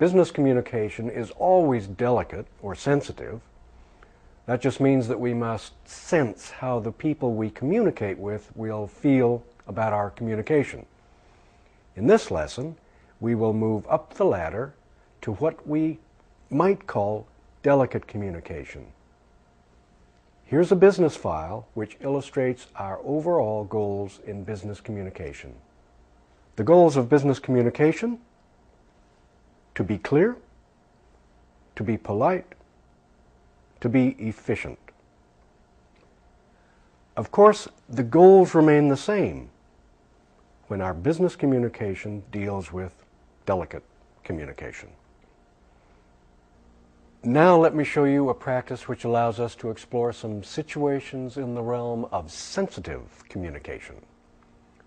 Business communication is always delicate or sensitive. That just means that we must sense how the people we communicate with will feel about our communication. In this lesson, we will move up the ladder to what we might call delicate communication. Here's a business file which illustrates our overall goals in business communication. The goals of business communication: to be clear, to be polite, to be efficient. Of course, the goals remain the same when our business communication deals with delicate communication. Now let me show you a practice which allows us to explore some situations in the realm of sensitive communication.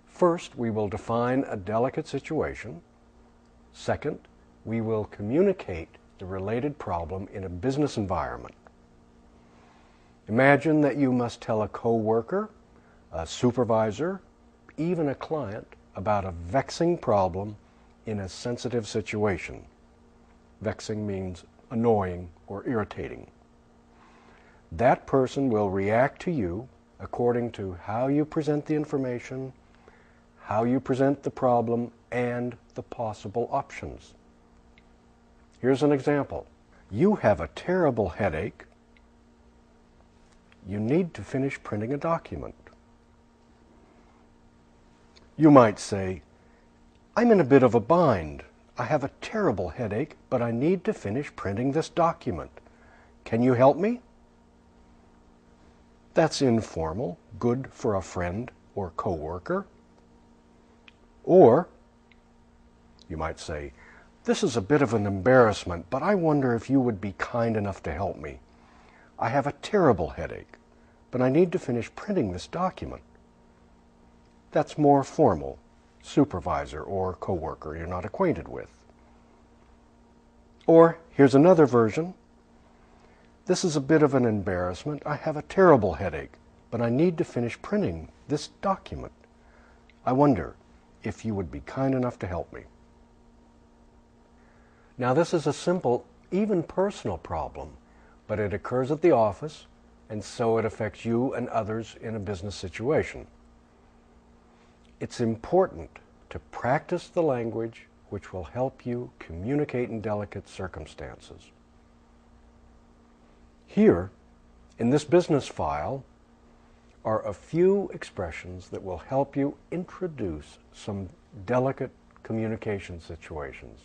First, we will define a delicate situation. Second, we will communicate the related problem in a business environment. Imagine that you must tell a co-worker, a supervisor, even a client about a vexing problem in a sensitive situation. Vexing means annoying or irritating. That person will react to you according to how you present the information, how you present the problem, and the possible options. Here's an example. You have a terrible headache. You need to finish printing a document. You might say, I'm in a bit of a bind. I have a terrible headache, but I need to finish printing this document. Can you help me? That's informal, good for a friend or coworker. Or you might say, this is a bit of an embarrassment, but I wonder if you would be kind enough to help me. I have a terrible headache, but I need to finish printing this document. That's more formal, supervisor or coworker you're not acquainted with. Or here's another version. This is a bit of an embarrassment. I have a terrible headache, but I need to finish printing this document. I wonder if you would be kind enough to help me. Now this is a simple, even personal problem, but it occurs at the office, and so it affects you and others in a business situation. It's important to practice the language which will help you communicate in delicate circumstances. Here, in this business file, are a few expressions that will help you introduce some delicate communication situations.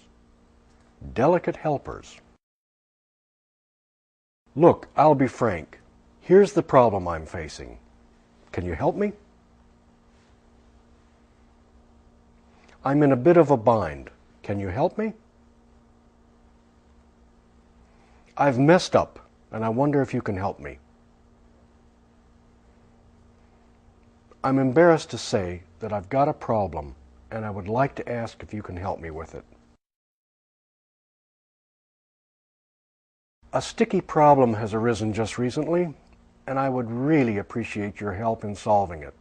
Delicate helpers. Look, I'll be frank. Here's the problem I'm facing. Can you help me? I'm in a bit of a bind. Can you help me? I've messed up, and I wonder if you can help me. I'm embarrassed to say that I've got a problem, and I would like to ask if you can help me with it. A sticky problem has arisen just recently, and I would really appreciate your help in solving it.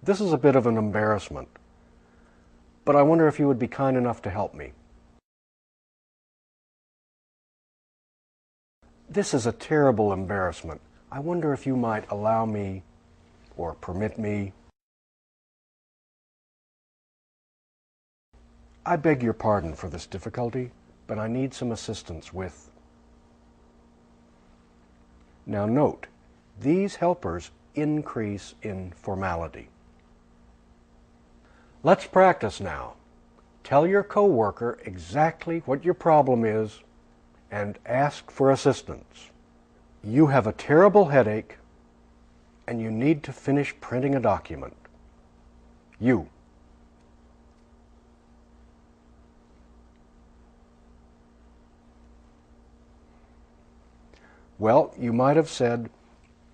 This is a bit of an embarrassment, but I wonder if you would be kind enough to help me. This is a terrible embarrassment. I wonder if you might allow me or permit me. I beg your pardon for this difficulty, but I need some assistance with. Now note, these helpers increase in formality. Let's practice now. Tell your coworker exactly what your problem is and ask for assistance. You have a terrible headache and you need to finish printing a document. You. Well, you might have said,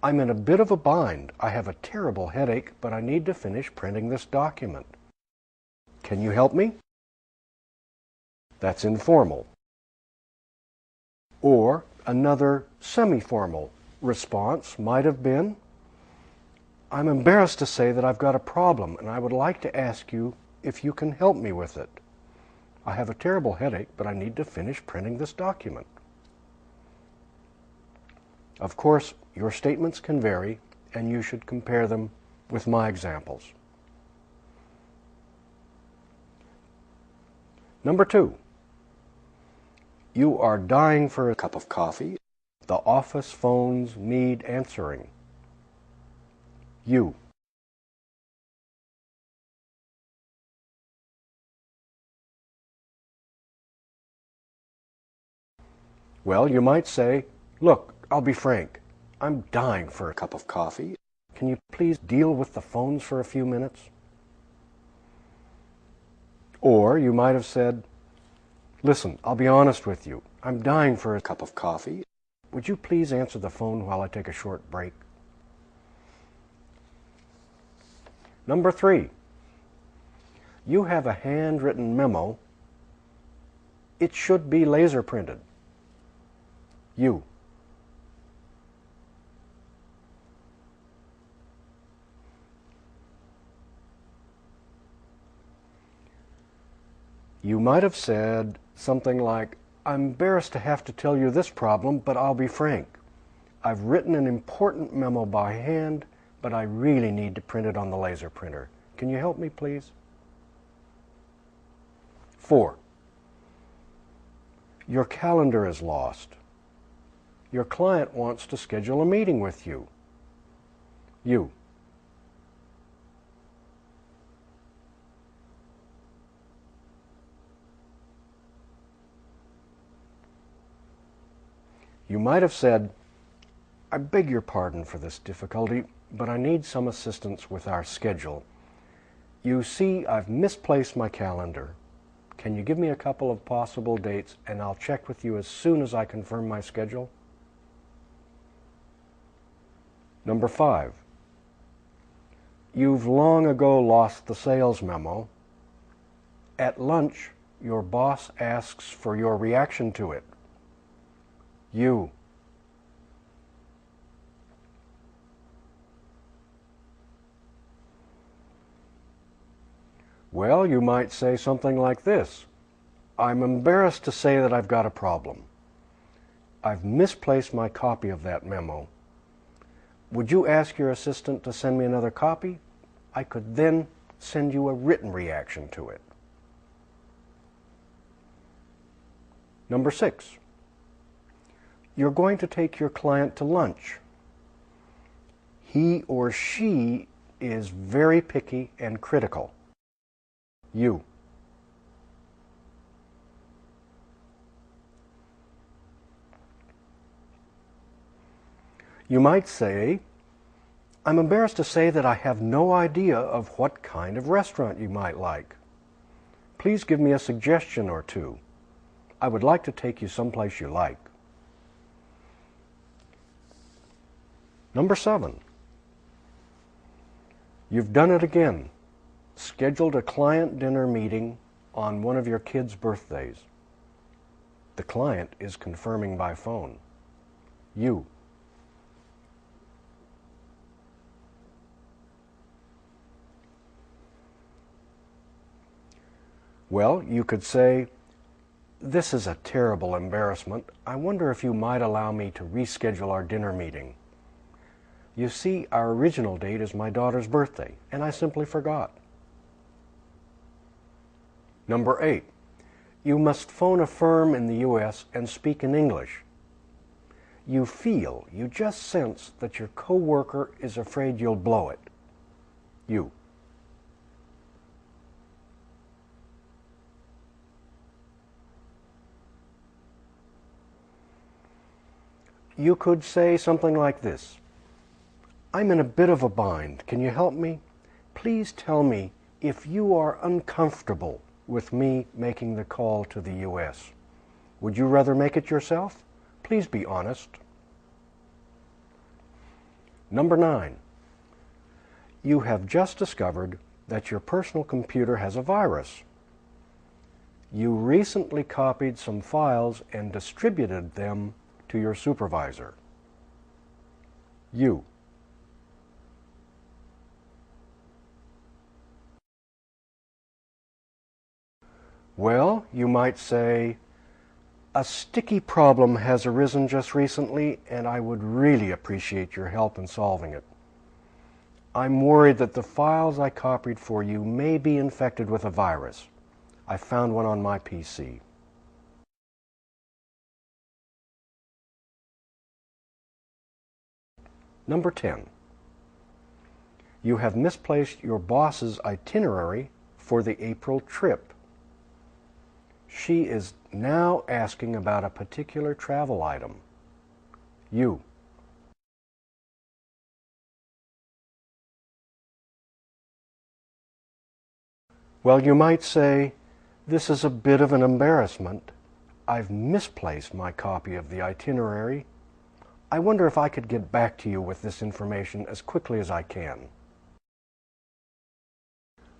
I'm in a bit of a bind. I have a terrible headache, but I need to finish printing this document. Can you help me? That's informal. Or another semi-formal response might have been, I'm embarrassed to say that I've got a problem and I would like to ask you if you can help me with it. I have a terrible headache, but I need to finish printing this document. Of course, your statements can vary, and you should compare them with my examples. Number 2, you are dying for a cup of coffee. The office phones need answering. You. Well, you might say, look, I'll be frank. I'm dying for a cup of coffee. Can you please deal with the phones for a few minutes? Or you might have said, listen, I'll be honest with you. I'm dying for a cup of coffee. Would you please answer the phone while I take a short break? Number 3, you have a handwritten memo. It should be laser printed. You. You might have said something like, I'm embarrassed to have to tell you this problem, but I'll be frank. I've written an important memo by hand, but I really need to print it on the laser printer. Can you help me, please? 4, your calendar is lost. Your client wants to schedule a meeting with you. You. You might have said, I beg your pardon for this difficulty, but I need some assistance with our schedule. You see, I've misplaced my calendar. Can you give me a couple of possible dates, and I'll check with you as soon as I confirm my schedule? Number 5, you've long ago lost the sales memo. At lunch, your boss asks for your reaction to it. You. Well, you might say something like this. I'm embarrassed to say that I've got a problem. I've misplaced my copy of that memo. Would you ask your assistant to send me another copy? I could then send you a written reaction to it. Number 6, you're going to take your client to lunch. He or she is very picky and critical. You. You might say, I'm embarrassed to say that I have no idea of what kind of restaurant you might like. Please give me a suggestion or two. I would like to take you someplace you like. Number 7, you've done it again. Scheduled a client dinner meeting on one of your kids' birthdays. The client is confirming by phone. You. Well, you could say, this is a terrible embarrassment. I wonder if you might allow me to reschedule our dinner meeting. You see, our original date is my daughter's birthday, and I simply forgot. Number 8, you must phone a firm in the U.S. and speak in English. You just sense that your coworker is afraid you'll blow it. You. You could say something like this. I'm in a bit of a bind. Can you help me? Please tell me if you are uncomfortable with me making the call to the U.S. Would you rather make it yourself? Please be honest. Number 9, you have just discovered that your personal computer has a virus. You recently copied some files and distributed them to your supervisor. You. Well, you might say, a sticky problem has arisen just recently, and I would really appreciate your help in solving it. I'm worried that the files I copied for you may be infected with a virus. I found one on my PC. Number 10. You have misplaced your boss's itinerary for the April trip. She is now asking about a particular travel item. You. Well, you might say, this is a bit of an embarrassment. I've misplaced my copy of the itinerary. I wonder if I could get back to you with this information as quickly as I can.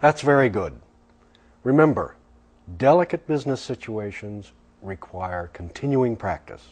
That's very good. Remember, delicate business situations require continuing practice.